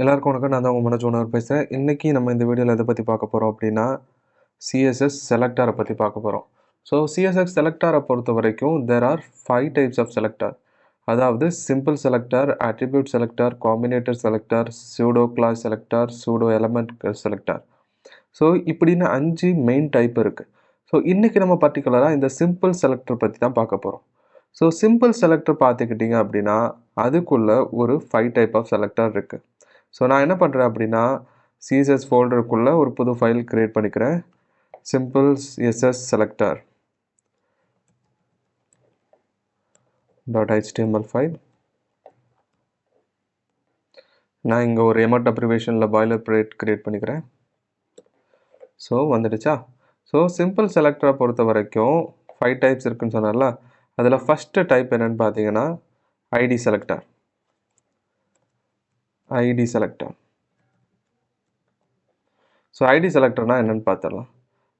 எல்லாருக்கும் வணக்கம். நான் தான் உங்கள் மனோஜ் மனோகர் பேசுகிறேன். இன்றைக்கி நம்ம இந்த வீடியோவில் எதை பற்றி பார்க்க போகிறோம் அப்படின்னா சிஎஸ்எஸ் செலக்டாரை பற்றி பார்க்க போகிறோம். ஸோ சிஎஸ்எஸ் செலக்டாரை பொறுத்த வரைக்கும் there are 5 types of selector. அதாவது simple selector, attribute selector, combinator selector, pseudo class selector, pseudo element selector. So இப்படின்னு 5 மெயின் டைப் இருக்குது. ஸோ இன்றைக்கி நம்ம பர்டிகுலராக இந்த சிம்பிள் செலக்டர் பற்றி தான் பார்க்க போகிறோம். ஸோ சிம்பிள் செலக்டர் பார்த்துக்கிட்டிங்க அப்படின்னா அதுக்குள்ளே ஒரு 5 டைப் ஆஃப் செலக்டர் இருக்குது. ஸோ நான் என்ன பண்ணுறேன் அப்படின்னா சிஎஸ்எஸ் ஃபோல்டருக்குள்ளே ஒரு புது ஃபைல் க்ரியேட் பண்ணிக்கிறேன். Simple CSS selector .html file. நான் இங்கே ஒரு எமட் அப்ரிவேஷனில் பாய்லர் பிளேட் க்ரியேட் பண்ணிக்கிறேன். ஸோ வந்துடுச்சா? ஸோ சிம்பிள் செலக்டரை பொறுத்த வரைக்கும் 5 டைப்ஸ் இருக்குன்னு சொன்னார்ல, அதில் ஃபஸ்ட்டு டைப் என்னென்னு பார்த்தீங்கன்னா ID selector. ID selector. So ID செலக்டர்னா என்னென்னு பார்த்துடலாம்.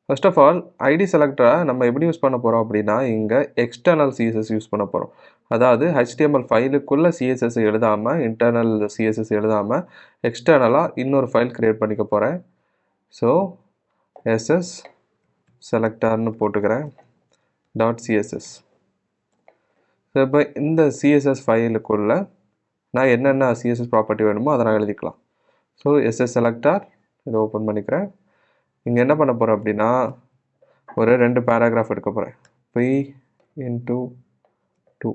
ஃபர்ஸ்ட் ஆஃப் ஆல் ஐடி செலக்டரை நம்ம எப்படி யூஸ் பண்ண போகிறோம் அப்படின்னா இங்கே எக்ஸ்டர்னல் சிஎஸ்எஸ் யூஸ் பண்ண போகிறோம். அதாவது HTML ஃபைலுக்குள்ளே சிஎஸ்எஸ் எழுதாமல், இன்டர்னல் சிஎஸ்எஸ் எழுதாமல் எக்ஸ்டர்னலாக இன்னொரு ஃபைல் க்ரியேட் பண்ணிக்க போகிறேன். ஸோ எஸ்எஸ் செலக்டர்னு போட்டுக்கிறேன் .css. ஸோ இப்போ இந்த சிஎஸ்எஸ் ஃபைலுக்குள்ளே நான் என்னென்ன சிஎஸ்எஸ் ப்ராப்பர்ட்டி வேணுமோ அதை நான் எழுதிக்கலாம். ஸோ எஸ்எஸ் செலக்டர் இதை ஓப்பன் பண்ணிக்கிறேன். இங்கே என்ன பண்ண போகிறேன் அப்படின்னா ஒரு 2 பேராகிராஃப் எடுக்க போகிறேன். p/2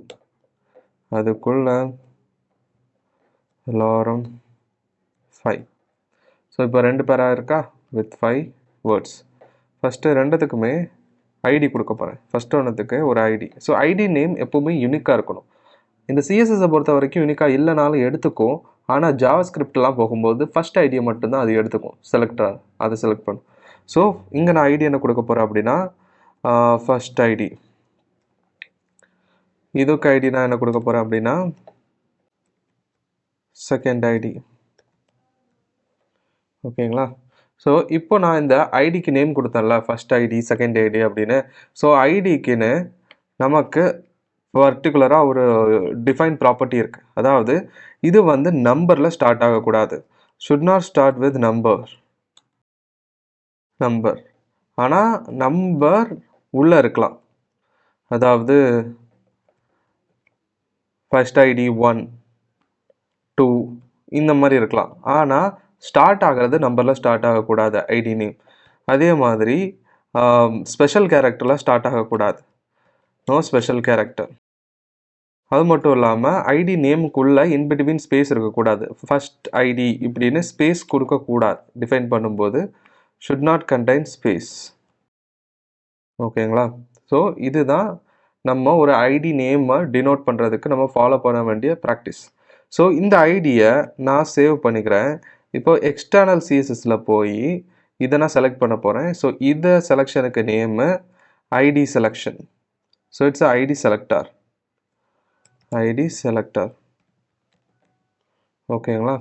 அதுக்குள்ள lorem 5. ஸோ இப்போ 2 பேரா இருக்கா வித் 5 வேர்ட்ஸ். ஃபஸ்ட்டு ரெண்டுத்துக்குமே ஐடி கொடுக்க போகிறேன். ஃபஸ்ட்டு ஒன்றுத்துக்கு ஒரு ஐடி. ஸோ ஐடி நேம் எப்போவுமே யூனிக்காக இருக்கணும். இந்த சிஎஸ்எஸை பொறுத்த வரைக்கும் யூனிக்காக இல்லைனாலும் எடுத்துக்கும். ஆனால் ஜாவாஸ்கிரிப்ட்லாம் போகும்போது ஃபஸ்ட் ஐடியை மட்டும்தான் அது எடுத்துக்கும். செலக்டர் அதை செலக்ட் பண்ணும். ஸோ இங்கே நான் ஐடி என்ன கொடுக்க போகிறேன் அப்படின்னா ஃபஸ்ட் ஐடி. இதுக்கு ஐடி நான் என்ன கொடுக்க போகிறேன் அப்படின்னா செகண்ட் ஐடி. ஓகேங்களா? ஸோ இப்போ நான் இந்த ஐடிக்கு நேம் கொடுத்தேன்ல, ஃபஸ்ட் ஐடி செகண்ட் ஐடி அப்படின்னு. ஸோ ஐடிக்குன்னு நமக்கு பர்டிகுலராக ஒரு டிஃபைன் ப்ராப்பர்ட்டி இருக்குது. அதாவது இது வந்து நம்பரில் ஸ்டார்ட் ஆகக்கூடாது. Should not start with number. ஆனால் நம்பர் உள்ளே இருக்கலாம். அதாவது ஃபர்ஸ்ட் ஐடி 1 2 இந்த மாதிரி இருக்கலாம். ஆனால் ஸ்டார்ட் ஆகிறது நம்பரில் ஸ்டார்ட் ஆகக்கூடாது ஐடி நேம். அதே மாதிரி ஸ்பெஷல் கேரக்டரில் ஸ்டார்ட் ஆகக்கூடாது. No special character. அது மட்டும் இல்லாமல் ஐடி நேமுக்குள்ளே இன்பிட்வீன் ஸ்பேஸ் இருக்கக்கூடாது. ஃபஸ்ட் ஐடி இப்படின்னு ஸ்பேஸ் கொடுக்கக்கூடாது. டிஃபைன் பண்ணும்போது ஷுட் நாட் கண்டெயின் ஸ்பேஸ். ஓகேங்களா? ஸோ இதுதான் நம்ம ஒரு ஐடி நேமை டினோட் பண்ணுறதுக்கு நம்ம ஃபாலோ பண்ண வேண்டிய ப்ராக்டிஸ். ஸோ இந்த ஐடியை நான் சேவ் பண்ணிக்கிறேன். இப்போ எக்ஸ்டர்னல் சிஎஸ்எஸில் போய் இதை நான் செலக்ட் பண்ண போகிறேன். ஸோ இதை செலெக்ஷனுக்கு name ID selection. So it's ID selector. ID selector. ஓகேங்களா?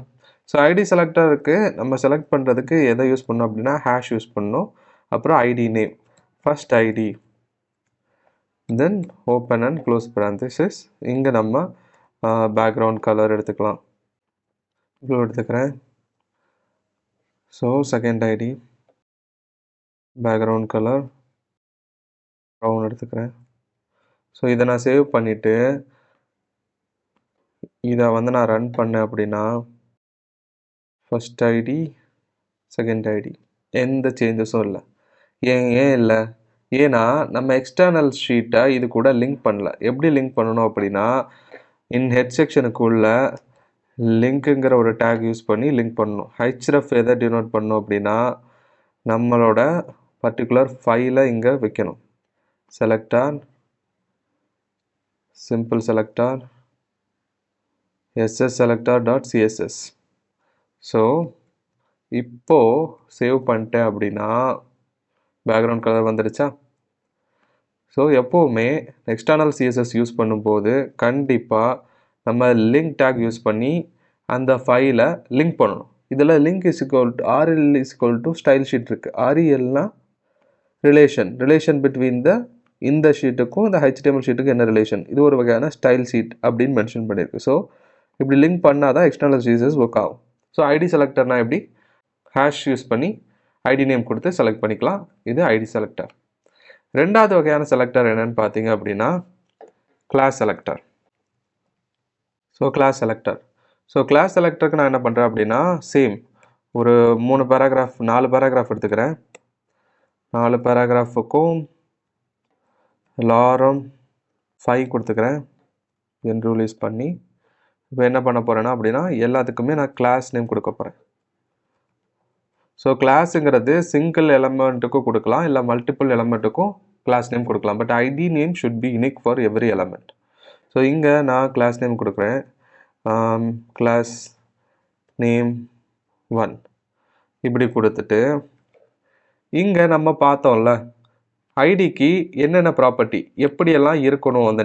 ஸோ ஐடி செலக்டருக்கு நம்ம செலக்ட் பண்ணுறதுக்கு எதை யூஸ் பண்ணோம் அப்படின்னா ஹேஷ் யூஸ் பண்ணணும். அப்புறம் ID name first ID, then open and close parenthesis. இங்கே நம்ம பேக்ரவுண்ட் கலர் எடுத்துக்கலாம். ப்ளூ எடுத்துக்கிறேன். So second ID background colour brown எடுத்துக்கிறேன். ஸோ இதை நான் சேவ் பண்ணிவிட்டு இதை வந்து நான் ரன் பண்ணேன் அப்படின்னா ஃபஸ்ட் ஐடி செகண்ட் ஐடி எந்த சேஞ்சஸும் இல்லை. ஏன் இல்லை? ஏன்னா நம்ம எக்ஸ்டர்னல் ஷீட்டை இது கூட லிங்க் பண்ணல. எப்படி லிங்க் பண்ணணும் அப்படின்னா இன் ஹெட் செக்ஷனுக்குள்ள லிங்க்குங்கிற ஒரு டேக் யூஸ் பண்ணி லிங்க் பண்ணணும். ஹெச்ரஃப் எதை டினோட் பண்ணணும் அப்படின்னா நம்மளோட பர்டிகுலர் ஃபைலை இங்கே வைக்கணும். Selector simple selector SS selector.css. So இப்போது சேவ் பண்ணிட்டேன் அப்படின்னா பேக்ரவுண்ட் கலர் வந்துடுச்சா? ஸோ எப்போவுமே எக்ஸ்டர்னல் சிஎஸ்எஸ் யூஸ் பண்ணும்போது கண்டிப்பாக நம்ம லிங்க் டேக் யூஸ் பண்ணி அந்த ஃபைலை லிங்க் பண்ணணும். இதில் லிங்க் RL ஸ்டைல் ஷீட் இருக்குது. RELனா ரிலேஷன் பிட்வீன் இந்த ஷீட்டுக்கும் இந்த HTML ஷீட்டுக்கும் என்ன ரிலேஷன், இது ஒரு வகையான ஸ்டைல் ஷீட் அப்படின்னு மென்ஷன் பண்ணியிருக்கு. ஸோ இப்படி லிங்க் பண்ணால் தான் எக்ஸ்டர்னல் சிஎஸ்எஸ் ஒர்க் ஆகும். ஸோ ஐடி செலக்டர்னால் எப்படி ஹேஷ் யூஸ் பண்ணி ஐடி நேம் கொடுத்து செலக்ட் பண்ணிக்கலாம். இது ஐடி செலக்டர். ரெண்டாவது வகையான செலக்டர் என்னன்னு பார்த்தீங்க அப்படின்னா class selector. So class selector. So class செலக்டருக்கு நான் என்ன பண்ணுறேன் அப்படின்னா சேம் ஒரு 4 பேராகிராஃப் எடுத்துக்கிறேன். 4 பேராகிராஃபுக்கும் லாரம் 5 கொடுத்துக்கிறேன். ரூல் யூஸ் பண்ணி இப்போ என்ன பண்ண போகிறேன்னா அப்படின்னா எல்லாத்துக்குமே நான் கிளாஸ் நேம் கொடுக்க போகிறேன். ஸோ கிளாஸுங்கிறது சிங்கிள் எலமெண்ட்டுக்கும் கொடுக்கலாம், இல்லை மல்டிபிள் எலமெண்ட்டுக்கும் கிளாஸ் நேம் கொடுக்கலாம். But ID name should be unique for every element. So இங்கே நான் கிளாஸ் நேம் கொடுக்குறேன். கிளாஸ் நேம் 1 இப்படி கொடுத்துட்டு இங்கே நம்ம பார்த்தோம்ல ஐடிக்கு என்னென்ன ப்ராப்பர்ட்டி எப்படியெல்லாம் இருக்கணும். அந்த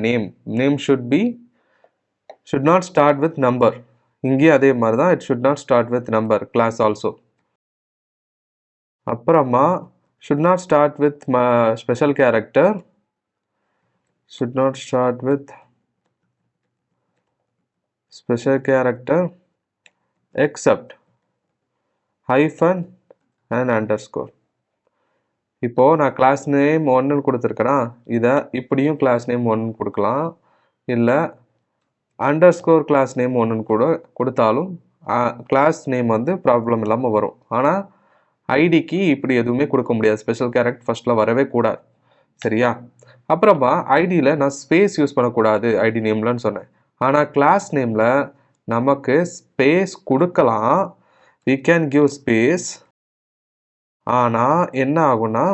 name should not start with number. இங்கேயும் அதே மாதிரி தான், it should not start with number class also. அப்புறமா should not start with special character, should not start with special character except hyphen and underscore. இப்போ நான் கிளாஸ் நேம் 1 கொடுத்துருக்கேன்னா இதை இப்படியும் class name 1 கொடுக்கலாம், இல்லை அண்டர்ஸ்கோர் கிளாஸ் நேம் 1 கூட கொடுத்தாலும் class name வந்து ப்ராப்ளம் இல்லாமல் வரும். ஆனால் ஐடிக்கு இப்படி எதுவுமே கொடுக்க முடியாது, ஸ்பெஷல் கேரக்டர் ஃபர்ஸ்ட்டில் வரவே கூடாது. சரியா? அப்புறமா ஐடியில் நான் ஸ்பேஸ் யூஸ் பண்ணக்கூடாது ஐடி நேம்லன்னு சொன்னேன். ஆனால் கிளாஸ் நேமில் நமக்கு ஸ்பேஸ் கொடுக்கலாம், we can give space. ஆனால் என்ன ஆகும்னா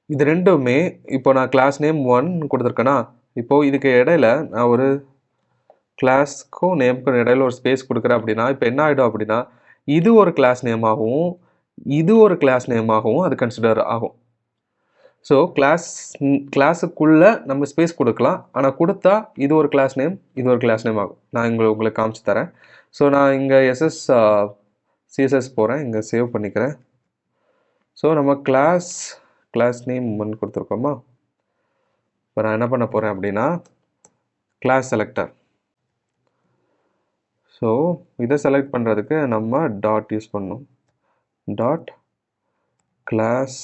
இது ரெண்டுமே இப்போ நான் கிளாஸ் நேம் 1 கொடுத்துருக்கேன்னா இப்போது இதுக்கு இடையில நான் ஒரு கிளாஸ்க்கும் நேமுக்கும் இடையில ஒரு ஸ்பேஸ் கொடுக்குறேன் அப்படின்னா இப்போ என்ன ஆகிடும் அப்படின்னா இது ஒரு கிளாஸ் நேமாகவும் இது ஒரு கிளாஸ் நேமாகவும் அது கன்சிடர் ஆகும். ஸோ கிளாஸுக்குள்ளே நம்ம ஸ்பேஸ் கொடுக்கலாம், ஆனால் கொடுத்தா இது ஒரு கிளாஸ் நேம் இது ஒரு கிளாஸ் நேம் ஆகும். நான் உங்களுக்கு காமிச்சு தரேன். ஸோ நான் இங்கே சிஎஸ்எஸ் போகிறேன், இங்கே சேவ் பண்ணிக்கிறேன். ஸோ நம்ம கிளாஸ் நேம் 1 கொடுத்துருக்கோமா. இப்போ நான் என்ன பண்ண போகிறேன் அப்படின்னா கிளாஸ் செலக்டர். ஸோ இதை செலக்ட் பண்ணுறதுக்கு நம்ம டாட் யூஸ் பண்ணணும். Dot class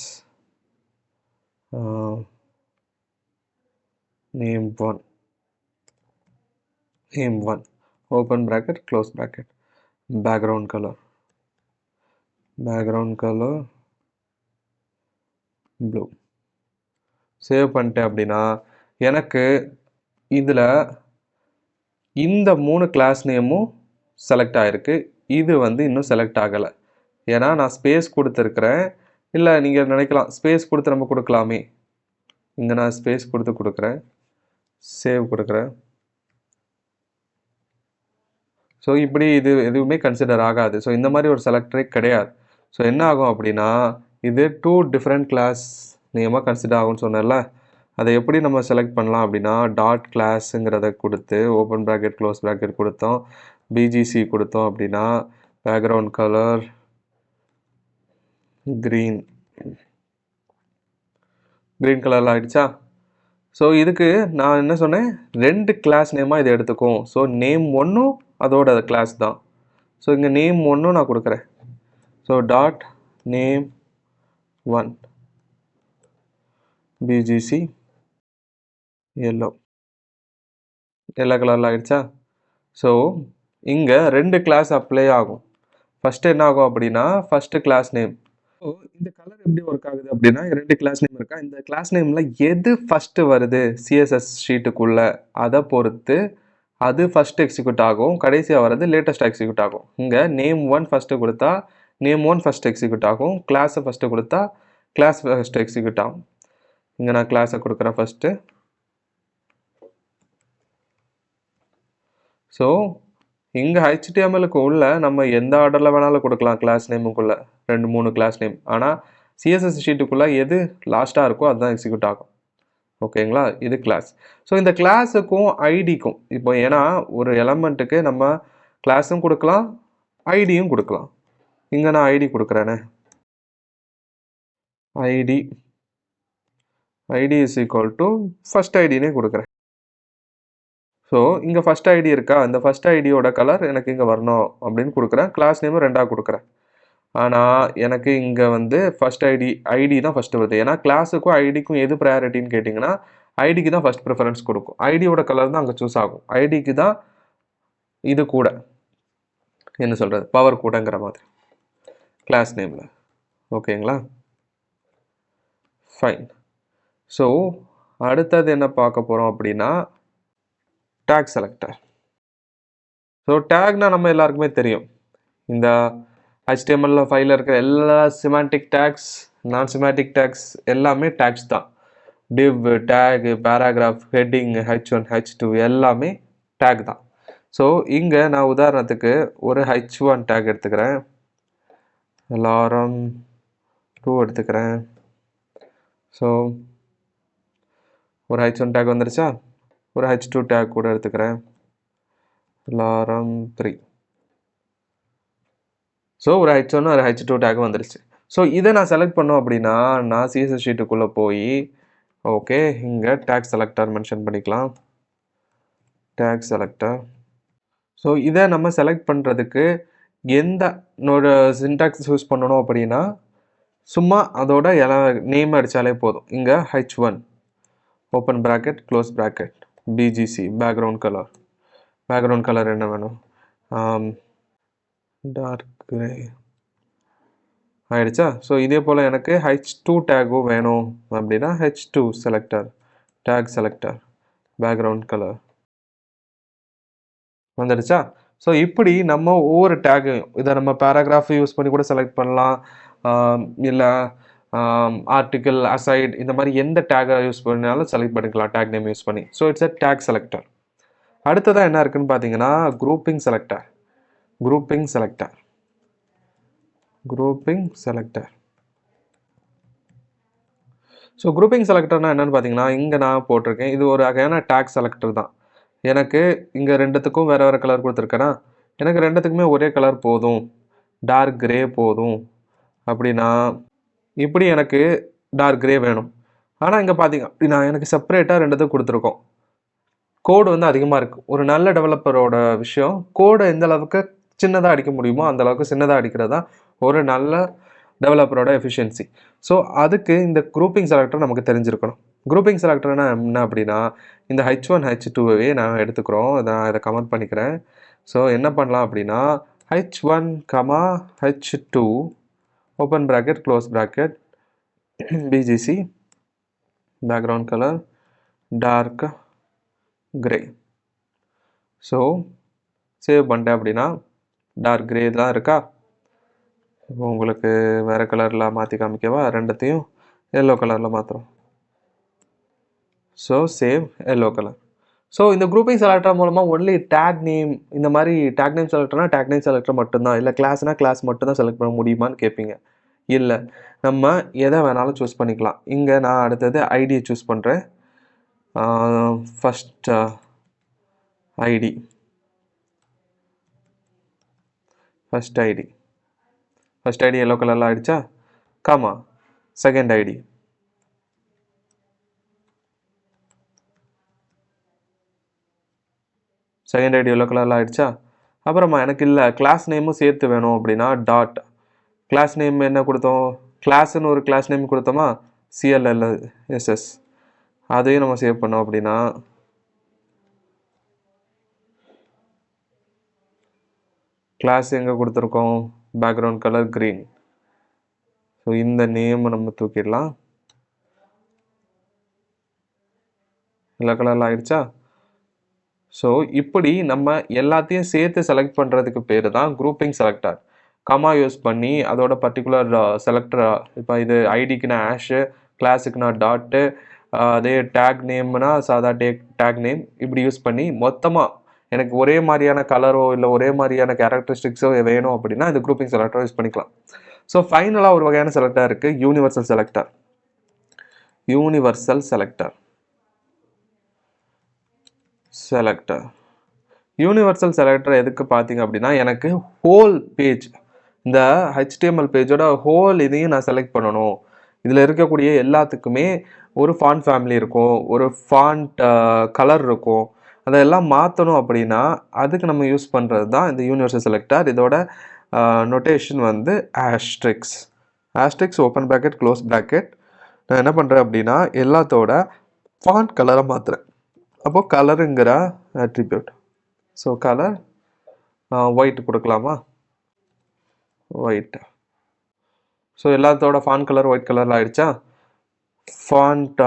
name 1 open bracket close bracket background colour blue. Save பண்ணிட்டேன் அப்படின்னா எனக்கு இதில் இந்த 3 கிளாஸ் நேமும் செலக்ட் ஆகிருக்கு. இது வந்து இன்னும் செலக்ட் ஆகலை, ஏன்னா நான் ஸ்பேஸ் கொடுத்துருக்குறேன். இல்லை நீங்கள் நினைக்கலாம் ஸ்பேஸ் கொடுத்து நம்ம கொடுக்கலாமே. இங்கே நான் ஸ்பேஸ் கொடுக்குறேன், சேவ் கொடுக்குறேன். ஸோ இப்படி இது எதுவுமே கன்சிடர் ஆகாது. ஸோ இந்த மாதிரி ஒரு செலக்டரே கிடையாது. ஸோ என்ன ஆகும் அப்படின்னா இது 2 டிஃப்ரெண்ட் கிளாஸ் நேமாக கன்சிடர் ஆகும்னு சொன்னேன்ல. அதை எப்படி நம்ம செலக்ட் பண்ணலாம் அப்படின்னா டாட் கிளாஸுங்கிறத கொடுத்து ஓப்பன் ப்ராக்கெட் க்ளோஸ் ப்ராக்கெட் கொடுத்தோம், பிஜிசி கொடுத்தோம் அப்படின்னா பேக்ரவுண்ட் கலர் க்ரீன் கலரில் ஆகிடுச்சா. ஸோ இதுக்கு நான் என்ன சொன்னேன் 2 கிளாஸ் நேமாக இதை எடுத்துக்கும். ஸோ நேம் 1 அதோட கிளாஸ் தான். ஸோ இங்கே நேம் 1 நான் கொடுக்குறேன். So dot name 1 PGC yellow கலரில் ஆகிடுச்சா. ஸோ இங்கே 2 கிளாஸ் அப்ளை ஆகும். ஃபஸ்ட்டு என்ன ஆகும் அப்படின்னா ஃபஸ்ட்டு கிளாஸ் நேம். ஸோ இந்த கலர் எப்படி ஒர்க் ஆகுது அப்படின்னா 2 கிளாஸ் நேம் இருக்கா, இந்த கிளாஸ் நேமில் எது ஃபஸ்ட்டு வருது சிஎஸ்எஸ் ஷீட்டுக்குள்ளே அதை பொறுத்து அது ஃபஸ்ட்டு எக்ஸிக்யூட் ஆகும், கடைசியாக வர்றது லேட்டஸ்ட்டாக எக்ஸிக்யூட் ஆகும். இங்கே நேம் 1 ஃபஸ்ட்டு கொடுத்தா நேம் 1 ஃபஸ்ட்டு எக்ஸிக்யூட் ஆகும், கிளாஸை ஃபஸ்ட்டு கொடுத்தா கிளாஸ் ஃபஸ்ட்டு எக்ஸிக்யூட் ஆகும். இங்கே நான் கிளாஸை கொடுக்குறேன் ஃபஸ்ட்டு. ஸோ இங்கே ஹெச்டிஎம்எலுக்கு உள்ள நம்ம எந்த ஆர்டரில் வேணாலும் கொடுக்கலாம் கிளாஸ் நேமுக்குள்ளே 2-3 கிளாஸ் நேம். ஆனால் சிஎஸ்எஸ் ஷீட்டுக்குள்ளே எது லாஸ்ட்டாக இருக்கோ அதுதான் எக்ஸிக்யூட் ஆகும். ஓகேங்களா, இது கிளாஸ். ஸோ இந்த கிளாஸுக்கும் ஐடிக்கும் இப்போ ஏன்னா ஒரு எலமெண்ட்டுக்கு நம்ம கிளாஸும் கொடுக்கலாம் ஐடியும் கொடுக்கலாம். இங்கே நான் ஐடி கொடுக்குறேனே, ID is equal to first ஐடினே கொடுக்குறேன். ஸோ இங்கே ஃபஸ்ட் ஐடி இருக்கா, இந்த ஃபஸ்ட் ஐடியோட கலர் எனக்கு இங்கே வரணும் அப்படின்னு கொடுக்குறேன். கிளாஸ் நேமும் 2ஆக கொடுக்குறேன். ஆனால் எனக்கு இங்கே வந்து ஃபஸ்ட் ஐடி தான் ஃபஸ்ட்டு வருது. ஏன்னா கிளாஸுக்கும் ஐடிக்கும் எது ப்ரையாரிட்டின்னு கேட்டிங்கன்னா ஐடிக்கு தான் ஃபஸ்ட் ப்ரிஃபரன்ஸ் கொடுக்கும். ஐடியோட கலர் தான் அங்கே சூஸ் ஆகும். ஐடிக்கு தான் இது கூட என்ன சொல்கிறது, பவர் கூடங்கிற மாதிரி கிளாஸ் நேமில். ஓகேங்களா, ஃபைன். ஸோ அடுத்தது என்ன பார்க்க போகிறோம் அப்படின்னா டேக் செலக்டர். ஸோ டேக்னா நம்ம எல்லாருக்குமே தெரியும். இந்த HTML ஃபைலில் இருக்கிற எல்லா சிமாண்டிக் டேக்ஸ், நான் சிமாண்டிக் டேக்ஸ் எல்லாமே டேக்ஸ் தான். div, tag, paragraph, heading, h1, h2 எல்லாமே டேக் தான். ஸோ இங்கே நான் உதாரணத்துக்கு ஒரு h1 டேக் எடுத்துக்கிறேன், அலாரம் 2 எடுத்துக்கிறேன். ஸோ ஒரு h1 டேக் வந்துருச்சா, ஒரு h2 டேக் கூட எடுத்துக்கிறேன், அலாரம் 3. ஸோ ஒரு h1 ஒரு h2 டேக் வந்துருச்சு. ஸோ இதை நான் செலக்ட் பண்ணோம் அப்படின்னா நான் CSS ஷீட்டுக்குள்ளே போய் ஓகே இங்கே டேக் செலக்டர் மென்ஷன் பண்ணிக்கலாம், டேக் செலக்டர். ஸோ இதை நம்ம செலக்ட் பண்ணுறதுக்கு எந்த சின்டாக்ஸ் யூஸ் பண்ணணும் அப்படின்னா சும்மா அதோட நேம் அடித்தாலே போதும். இங்கே h1 open bracket close bracket BGC background colour. Background colour என்ன வேணும், டார்க் கிரே ஆயிடுச்சா. ஸோ இதே போல் எனக்கு h2 டேக்கும் வேணும் அப்படின்னா h2 selector, take selector, background colour வந்துடுச்சா. ஸோ இப்படி நம்ம ஒவ்வொரு டேக்கையும் இதை நம்ம பேராகிராஃப் யூஸ் பண்ணி கூட செலக்ட் பண்ணலாம், இல்லை ஆர்டிக்கிள், அசைட், இந்த மாதிரி எந்த டேகை யூஸ் பண்ணினாலும் செலக்ட் பண்ணிக்கலாம் டேக் நேம் யூஸ் பண்ணி. So it's a tag selector. அடுத்ததாக என்ன இருக்குன்னு பார்த்தீங்கன்னா grouping selector. Grouping selector, grouping selector. So grouping செலக்டர்னா என்னன்னு பார்த்தீங்கன்னா இங்கே நான் போட்டிருக்கேன், இது ஒரு வகையான டேக் செலக்டர் தான். எனக்கு இங்கே ரெண்டுத்துக்கும் வேறு வேறு கலர் கொடுத்துருக்கேன்னா எனக்கு ரெண்டுத்துக்குமே ஒரே கலர் போதும், டார்க் கிரே போதும் அப்படின்னா இப்படி எனக்கு டார்க் கிரே வேணும். ஆனால் இங்கே பார்த்தீங்க அப்படின்னா எனக்கு செப்பரேட்டாக ரெண்டுத்துக்கும் கொடுத்துருக்கோம். கோடு வந்து அதிகமாக இருக்குது. ஒரு நல்ல டெவலப்பரோட விஷயம் கோடை எந்த அளவுக்கு சின்னதாக அடிக்க முடியுமோ அந்த அளவுக்கு சின்னதாக அடிக்கிறது தான் ஒரு நல்ல டெவலப்பரோட எஃபிஷியன்சி. ஸோ அதுக்கு இந்த குரூப்பிங் செலக்டர் நமக்கு தெரிஞ்சிருக்கணும். குரூப்பிங் செலக்டர்னா என்ன அப்படின்னா இந்த h1 h2வே நான் எடுத்துக்கிறோம், நான் இதை கமெண்ட் பண்ணிக்கிறேன். ஸோ என்ன பண்ணலாம் அப்படின்னா h1, h2 open bracket close bracket BGC background colour dark grey. So save பண்ணிட்டேன் அப்படின்னா டார்க் கிரே தான் இருக்கா. உங்களுக்கு வேறு கலரில் மாற்றி காமிக்கவா, ரெண்டுத்தையும் எல்லோ கலரில் மாற்றுறோம். So save yellow colour. So இந்த குரூப்பிங் செலக்டர் மூலமாக ஒன்லி டேக் நேம், இந்த மாதிரி டேக் நேம் செலக்டர்னா டேக் நேம் செலக்டர் மட்டும்தான், இல்லை கிளாஸ்னால் கிளாஸ் மட்டும்தான் செலக்ட் பண்ண முடியுமான்னு கேட்பீங்க. இல்லை, நம்ம எதை வேணாலும் சூஸ் பண்ணிக்கலாம். இங்கே நான் அடுத்தது ஐடியை சூஸ் பண்ணுறேன். First ID, first ID, first ID yellow கலரில் ஆகிடுச்சா. Comma second ID, second ID yellow கலரில் ஆகிடுச்சா. அப்புறமா எனக்கு இல்லை கிளாஸ் நேமும் சேர்த்து வேணும் அப்படின்னா டாட், கிளாஸ் நேம் என்ன கொடுத்தோம், கிளாஸ்ன்னு ஒரு கிளாஸ் நேம் கொடுத்தோமா, CLSS, அதையும் நம்ம சேவ் பண்ணோம் அப்படின்னா கிளாஸ் எங்கே கொடுத்துருக்கோம், பேக்ரவுண்ட் கலர் க்ரீன். ஸோ இந்த நேம் நம்ம தூக்கிடலாம், எல்லா கலரில் ஆகிடுச்சா. ஸோ இப்படி நம்ம எல்லாத்தையும் சேர்த்து செலக்ட் பண்ணுறதுக்கு பேர் தான் குரூப்பிங் செலக்டர். கமா யூஸ் பண்ணி அதோட பர்டிகுலர் செலக்டர், இப்போ இது ஐடிக்குனா ஆஷு, கிளாஸுக்குனா டாட்டு, அதே டேக் நேம்னா சாதா டேக் நேம், இப்படி யூஸ் பண்ணி மொத்தமாக எனக்கு ஒரே மாதிரியான கலரோ இல்லை ஒரே மாதிரியான கேரக்டரிஸ்டிக்ஸோ வேணும் அப்படின்னா இந்த குரூப்பிங் செலக்டர் யூஸ் பண்ணிக்கலாம். ஸோ ஃபைனலாக ஒரு வகையான செலக்டர் இருக்குது, universal selector. Universal selector selector universal selector எதுக்கு பார்த்தீங்க அப்படின்னா எனக்கு ஹோல் பேஜ், இந்த HTML பேஜோட ஹோல் இதையும் நான் செலக்ட் பண்ணணும். இதில் இருக்கக்கூடிய எல்லாத்துக்குமே ஒரு ஃபாண்ட் ஃபேமிலி இருக்கும், ஒரு ஃபாண்ட் கலர் இருக்கும், அதெல்லாம் மாற்றணும் அப்படின்னா அதுக்கு நம்ம யூஸ் பண்ணுறது தான் இந்த யூனிவர்சல் செலக்டர். இதோட நொட்டேஷன் வந்து Asterix. Asterix open bracket close bracket. நான் என்ன பண்ணுறேன் அப்படின்னா எல்லாத்தோட ஃபாண்ட் கலரை மாற்றுறேன். அப்போது கலருங்கிற அட்ரிபியூட். ஸோ கலர் ஒயிட் கொடுக்கலாமா? ஒயிட். ஸோ எல்லாத்தோட ஃபாண்ட் கலர் ஒயிட் கலரில் ஆயிடுச்சா? ஃபாண்ட்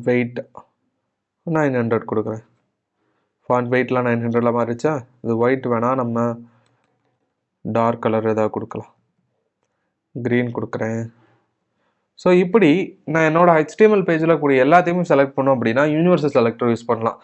வெயிட் 900 கொடுக்குறேன். ஃபாண்ட் வெயிட்லாம் 900ல் மாறிடுச்சா? இது ஒயிட் வேணால் நம்ம டார்க் கலர் ஏதாவது கொடுக்கலாம். க்ரீன் கொடுக்குறேன். ஸோ இப்படி நான் என்னோட HTML பேஜில் கூடிய எல்லாத்தையுமே செலக்ட் பண்ணோம் அப்படின்னா யூனிவர்சல் செலக்டர் யூஸ் பண்ணலாம்.